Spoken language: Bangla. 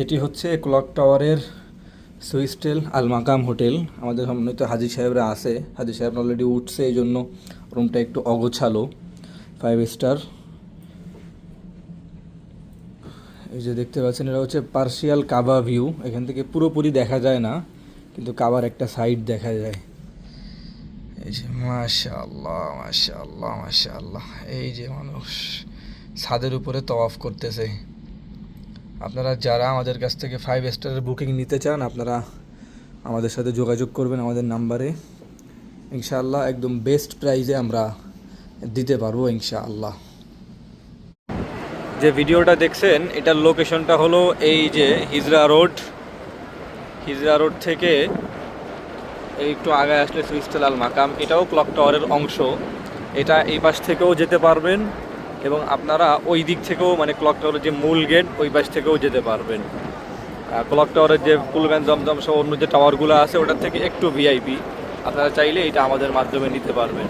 এটি হচ্ছে ক্লক টাওয়ারের সুইস্টেল আল মাকাম হোটেল। আমাদের সম্মানিত হাজি সাহেবরা আছে, হাজি সাহেব অলরেডি উঠছে, এই জন্য রুমটা একটু অগোছালো। 5 স্টার। এই যে দেখতে পাচ্ছেন, এটা হচ্ছে পার্শিয়াল কাবা ভিউ। এখান থেকে পুরোপুরি দেখা যায় না, কিন্তু কাবার একটা সাইড দেখা যায়। এই যে মাশাআল্লাহ মাশাআল্লাহ মাশাআল্লাহ, এই যে মানুষ ছাদের উপরে তওয়াফ করতেছে। আপনারা যারা আমাদের কাছ থেকে 5 স্টারের বুকিং নিতে চান, আপনারা আমাদের সাথে যোগাযোগ করবেন আমাদের নাম্বারে। ইনশাআল্লাহ একদম বেস্ট প্রাইজে আমরা দিতে পারবো ইনশাআল্লাহ। যে ভিডিওটা দেখছেন, এটার লোকেশনটা হলো এই যে হিজরা রোড। হিজরা রোড থেকে এই একটু আগে আসলে সুইস্টেল আল মাকাম, এটাও ক্লক টাওয়ারের অংশ। এটা এই পাশ থেকেও যেতে পারবেন এবং আপনারা ওই দিক থেকেও, মানে ক্লক টাওয়ারের যে মূল গেট ওই পাশ থেকেও যেতে পারবেন। ক্লক টাওয়ারের যে কুলগান জমজম সহ অন্য যে টাওয়ারগুলো আছে, ওটার থেকে একটু ভিআইপি। আপনারা চাইলে এটা আমাদের মাধ্যমে নিতে পারবেন।